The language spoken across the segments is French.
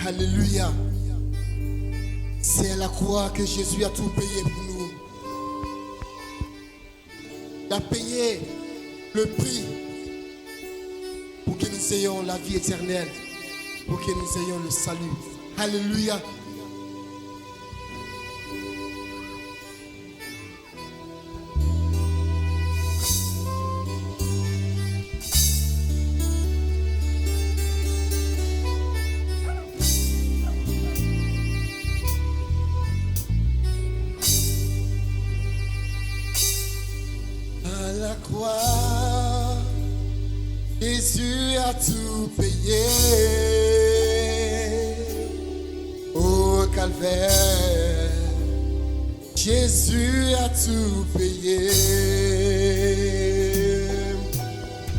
Alléluia. C'est à la croix que Jésus a tout payé pour nous. Il a payé le prix pour que nous ayons la vie éternelle, pour que nous ayons le salut. Alléluia. À la croix, Jésus a tout payé. Au calvaire, Jésus a tout payé.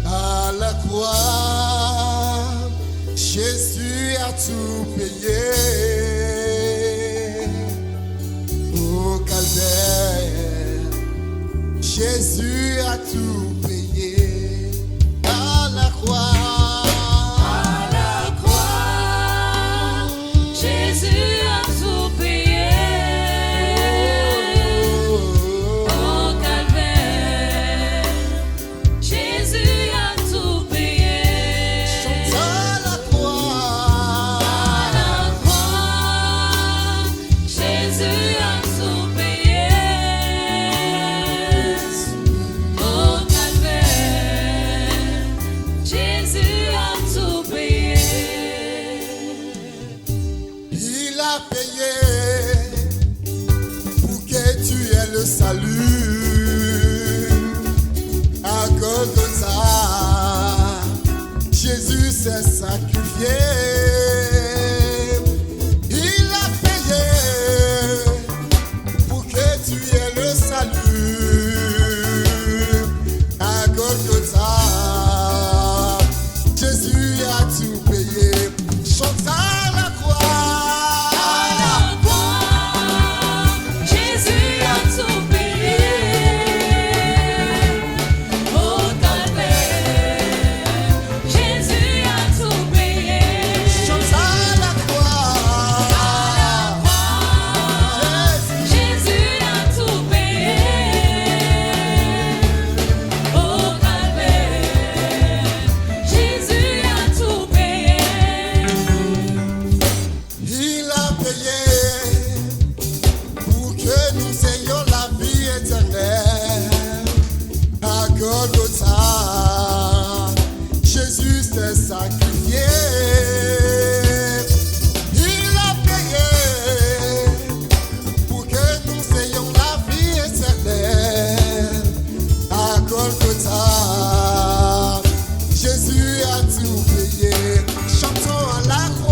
À la croix, Jésus a tout payé. Au calvaire, Jésus a tout payé. À la croix. Salut à Golgotha, Jésus s'est sacrifié. Il a payé pour que tu aies le salut à Golgotha. Jésus a tout payé. Chante à la croix. Jésus s'est sacrifié. Il a payé pour que nous ayons la vie éternelle. À Golgotha, Jésus a tout payé. Chantons à la croix.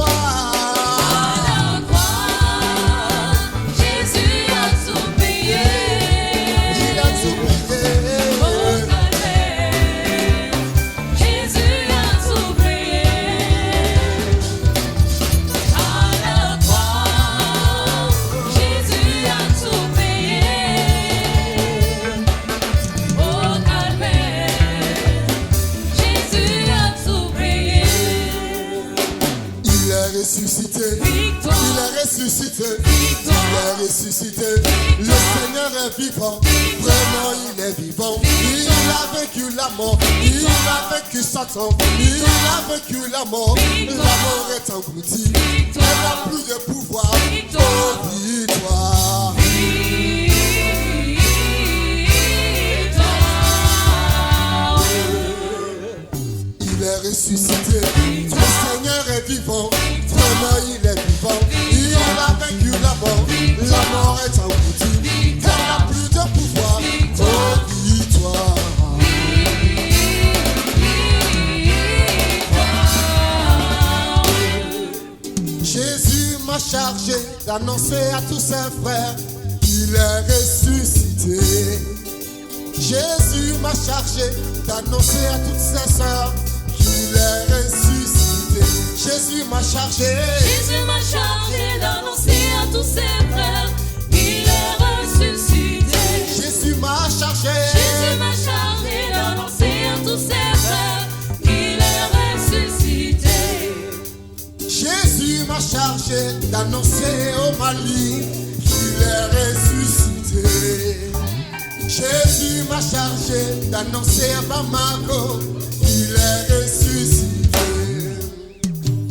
Ressuscité, victoire. Il est ressuscité, victoire. Il est ressuscité, le Seigneur est vivant, victoire. Vraiment il est vivant, victoire. Il a vaincu la mort, victoire. Il a vaincu Satan, victoire. Il a vaincu la mort, victoire. La mort est engloutie, elle n'a plus de pouvoir, victoire. Oh, victoire. Il est ressuscité, victoire. Le Seigneur est vivant, vraiment il est vivant. Il a vaincu la mort est engloutie, elle n'a plus de pouvoir. Oh, victoire. Jésus m'a chargé d'annoncer à tous ses frères qu'il est ressuscité. Jésus m'a chargé d'annoncer à toutes ses sœurs qu'il est ressuscité. Jésus m'a chargé d'annoncer à tous ses frères qu'il est ressuscité. Jésus m'a chargé d'annoncer à tous ses frères qu'il est ressuscité. Jésus m'a chargé d'annoncer au Mali qu'il est ressuscité. Jésus m'a chargé d'annoncer à Bamako qu'il est ressuscité.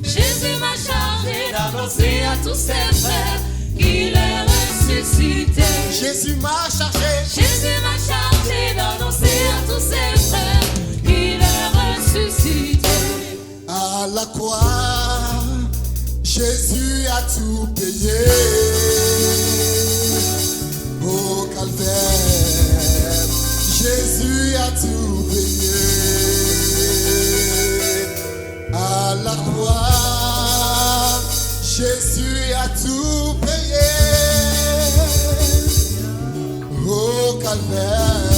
Jésus m'a chargé d'annoncer à tous ses frères qu'il est ressuscité. Jésus m'a chargé. Jésus m'a chargé d'annoncer à tous ses frères qu'il est ressuscité. À la croix, Jésus a tout payé. Au calvaire, Jésus a tout payé. À la croix, Jésus a tout payé. Au calvaire.